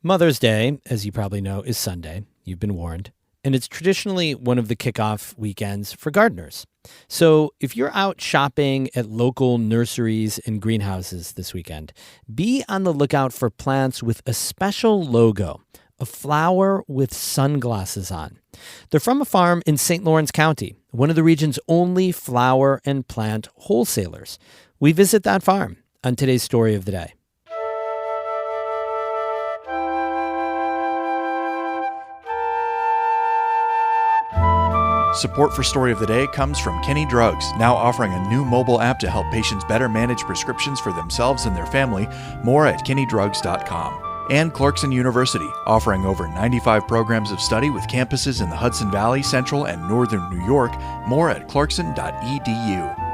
Mother's Day, as you probably know, is Sunday. You've been warned. And it's traditionally one of the kickoff weekends for gardeners. So if you're out shopping at local nurseries and greenhouses this weekend, be on the lookout for plants with a special logo, a flower with sunglasses on. They're from a farm in St. Lawrence County, one of the region's only flower and plant wholesalers. We visit that farm on today's Story of the Day. Support for Story of the Day comes from Kenny Drugs, now offering a new mobile app to help patients better manage prescriptions for themselves and their family. More at kennydrugs.com. And Clarkson University, offering over 95 programs of study with campuses in the Hudson Valley, Central, and Northern New York. More at clarkson.edu.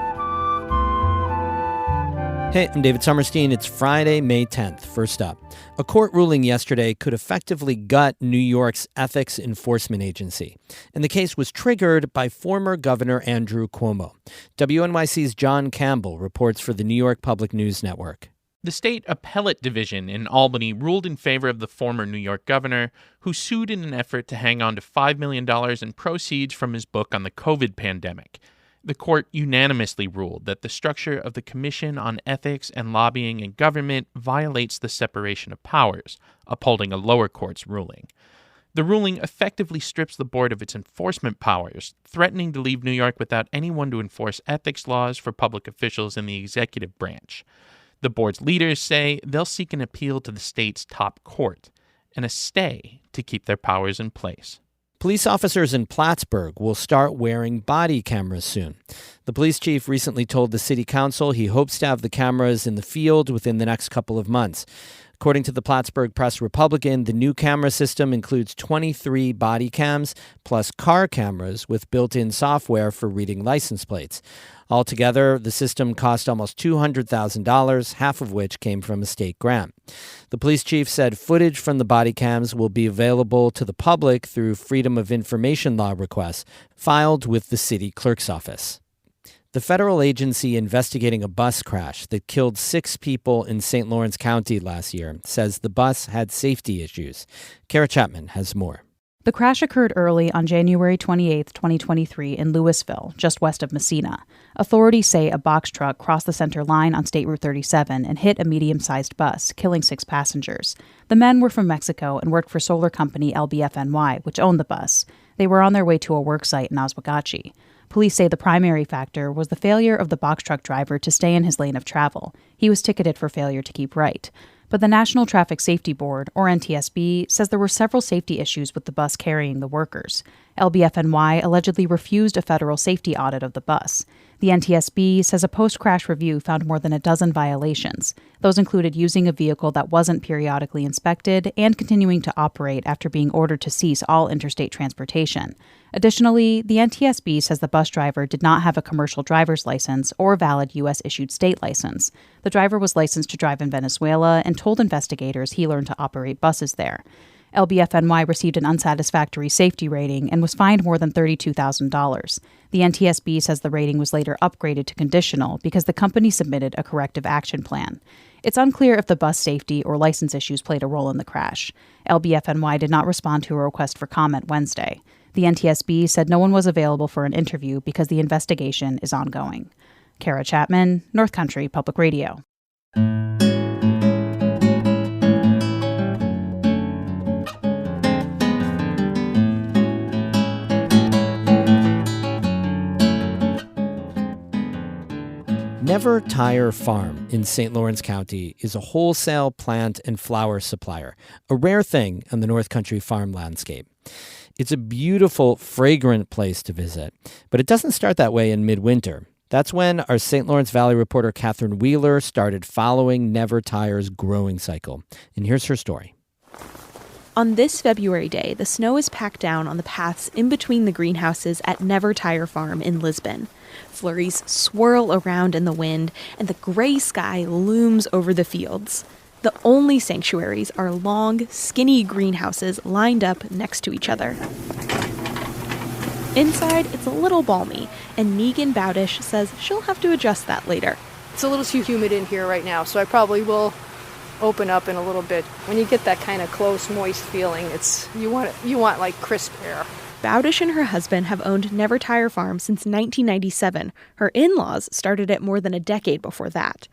Hey, I'm David Sommerstein. It's Friday, May 10th. First up, a court ruling yesterday could effectively gut New York's Ethics Enforcement Agency. And the case was triggered by former Governor Andrew Cuomo. WNYC's John Campbell reports for the New York Public News Network. The state appellate division in Albany ruled in favor of the former New York governor, who sued in an effort to hang on to $5 million in proceeds from his book on the COVID pandemic. The court unanimously ruled that the structure of the Commission on Ethics and Lobbying in Government violates the separation of powers, upholding a lower court's ruling. The ruling effectively strips the board of its enforcement powers, threatening to leave New York without anyone to enforce ethics laws for public officials in the executive branch. The board's leaders say they'll seek an appeal to the state's top court and a stay to keep their powers in place. Police officers in Plattsburgh will start wearing body cameras soon. The police chief recently told the city council he hopes to have the cameras in the field within the next couple of months. According to the Plattsburgh Press-Republican, the new camera system includes 23 body cams plus car cameras with built-in software for reading license plates. Altogether, the system cost almost $200,000, half of which came from a state grant. The police chief said footage from the body cams will be available to the public through Freedom of Information Law requests filed with the city clerk's office. The federal agency investigating a bus crash that killed 6 people in St. Lawrence County last year says the bus had safety issues. Kara Chapman has more. The crash occurred early on January 28, 2023 in Louisville, just west of Messina. Authorities say a box truck crossed the center line on State Route 37 and hit a medium-sized bus, killing 6 passengers. The men were from Mexico and worked for solar company LBFNY, which owned the bus. They were on their way to a work site in Oswegatchie. Police say the primary factor was the failure of the box truck driver to stay in his lane of travel. He was ticketed for failure to keep right. But the National Traffic Safety Board, or NTSB, says there were several safety issues with the bus carrying the workers. LBFNY allegedly refused a federal safety audit of the bus. The NTSB says a post-crash review found more than a dozen violations. Those included using a vehicle that wasn't periodically inspected and continuing to operate after being ordered to cease all interstate transportation. Additionally, the NTSB says the bus driver did not have a commercial driver's license or valid U.S.-issued state license. The driver was licensed to drive in Venezuela and told investigators he learned to operate buses there. LBFNY received an unsatisfactory safety rating and was fined more than $32,000. The NTSB says the rating was later upgraded to conditional because the company submitted a corrective action plan. It's unclear if the bus safety or license issues played a role in the crash. LBFNY did not respond to a request for comment Wednesday. The NTSB said no one was available for an interview because the investigation is ongoing. Kara Chapman, North Country Public Radio. Never Tire Farm in St. Lawrence County is a wholesale plant and flower supplier, a rare thing on the North Country farm landscape. It's a beautiful, fragrant place to visit, but it doesn't start that way in midwinter. That's when our St. Lawrence Valley reporter Catherine Wheeler started following Never Tire's growing cycle. And here's her story. On this February day, the snow is packed down on the paths in between the greenhouses at Never Tire Farm in Lisbon. Flurries swirl around in the wind, and the gray sky looms over the fields. The only sanctuaries are long, skinny greenhouses lined up next to each other. Inside, it's a little balmy, and Negan Bowdish says she'll have to adjust that later. It's a little too humid in here right now, so I probably will open up in a little bit. When you get that kind of close, moist feeling, you want like crisp air. Bowdish and her husband have owned Never Tire Farm since 1997. Her in-laws started it more than a decade before that.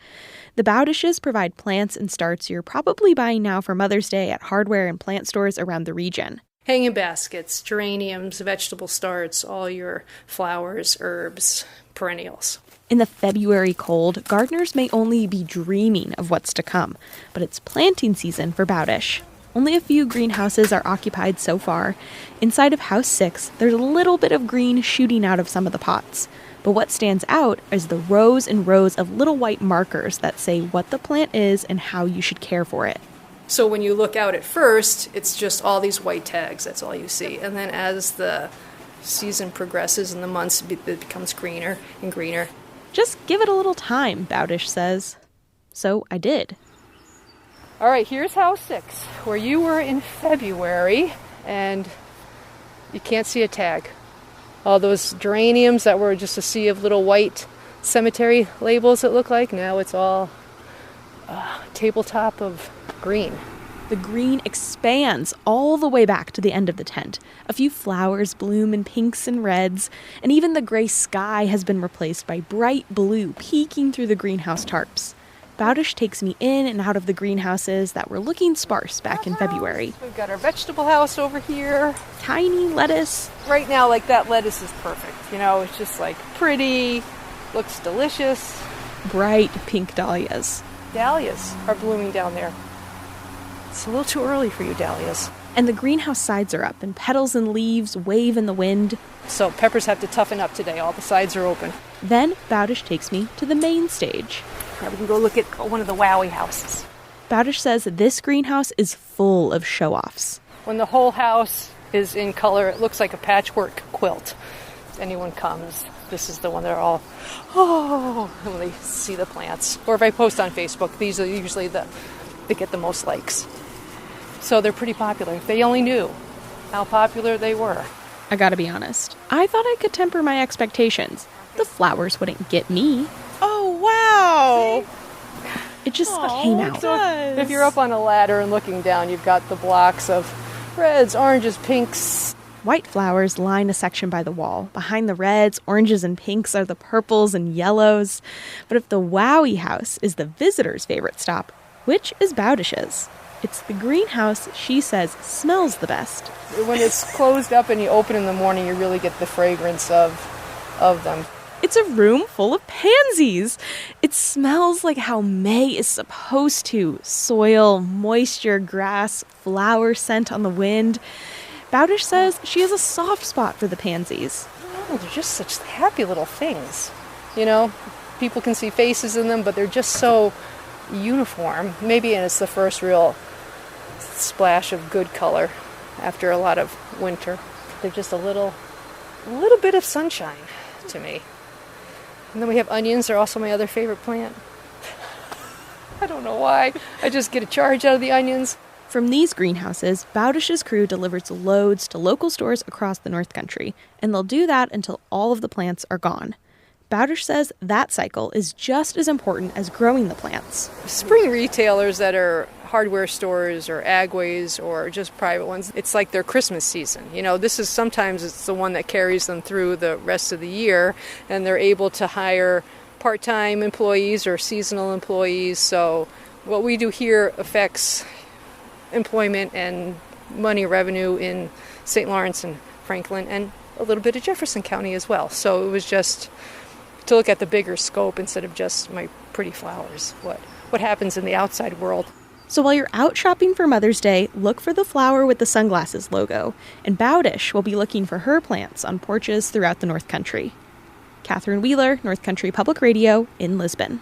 The Bowdishes provide plants and starts you're probably buying now for Mother's Day at hardware and plant stores around the region. Hanging baskets, geraniums, vegetable starts, all your flowers, herbs, perennials. In the February cold, gardeners may only be dreaming of what's to come, but it's planting season for Bowdish. Only a few greenhouses are occupied so far. Inside of House 6, there's a little bit of green shooting out of some of the pots. But what stands out is the rows and rows of little white markers that say what the plant is and how you should care for it. So when you look out at first, it's just all these white tags. That's all you see. And then as the season progresses and the months, it becomes greener and greener. Just give it a little time, Bowdish says. So I did. All right, here's House 6, where you were in February, and you can't see a tag. All those geraniums that were just a sea of little white cemetery labels, it looked like. Now it's all tabletop of green. The green expands all the way back to the end of the tent. A few flowers bloom in pinks and reds, and even the gray sky has been replaced by bright blue peeking through the greenhouse tarps. Bowdish takes me in and out of the greenhouses that were looking sparse back in February. We've got our vegetable house over here. Tiny lettuce. Right now, like that lettuce is perfect. You know, it's just like pretty, looks delicious. Bright pink dahlias. Dahlias are blooming down there. It's a little too early for you, dahlias. And the greenhouse sides are up, and petals and leaves wave in the wind. So peppers have to toughen up today. All the sides are open. Then Bowdish takes me to the main stage. Now we can go look at one of the wowie houses. Bowdish says this greenhouse is full of show-offs. When the whole house is in color, it looks like a patchwork quilt. If anyone comes, this is the one they're all, when they see the plants. Or if I post on Facebook, these are usually they get the most likes. So they're pretty popular. If they only knew how popular they were. I gotta be honest, I thought I could temper my expectations. The flowers wouldn't get me. Oh, wow! It just came out. So if you're up on a ladder and looking down, you've got the blocks of reds, oranges, pinks. White flowers line a section by the wall. Behind the reds, oranges, and pinks are the purples and yellows. But if the Wowie house is the visitor's favorite stop, which is Bowdish's? It's the greenhouse she says smells the best. When it's closed up and you open in the morning, you really get the fragrance of them. It's a room full of pansies. It smells like how May is supposed to. Soil, moisture, grass, flower scent on the wind. Bowdish says she has a soft spot for the pansies. Oh, they're just such happy little things. You know, people can see faces in them, but they're just so uniform. Maybe it's the first real splash of good color after a lot of winter. They're just a little bit of sunshine to me. And then we have onions. They're also my other favorite plant. I don't know why. I just get a charge out of the onions. From these greenhouses, Bowdish's crew delivers loads to local stores across the North Country, and they'll do that until all of the plants are gone. Bowdish says that cycle is just as important as growing the plants. Spring retailers that are hardware stores or agways or just private ones, it's like their Christmas season. You know, sometimes it's the one that carries them through the rest of the year, and they're able to hire part-time employees or seasonal employees. So what we do here affects employment and money revenue in St. Lawrence and Franklin and a little bit of Jefferson County as well. So it was just to look at the bigger scope instead of just my pretty flowers, what happens in the outside world. So while you're out shopping for Mother's Day, look for the flower with the sunglasses logo, and Bowdish will be looking for her plants on porches throughout the North Country. Catherine Wheeler, North Country Public Radio in Lisbon.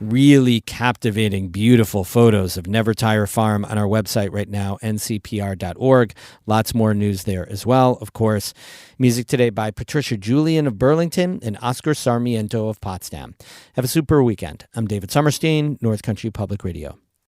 Really captivating, beautiful photos of Never Tire Farm on our website right now, ncpr.org. Lots more news there as well, of course. Music today by Patricia Julian of Burlington and Oscar Sarmiento of Potsdam. Have a super weekend. I'm David Summerstein, North Country Public Radio.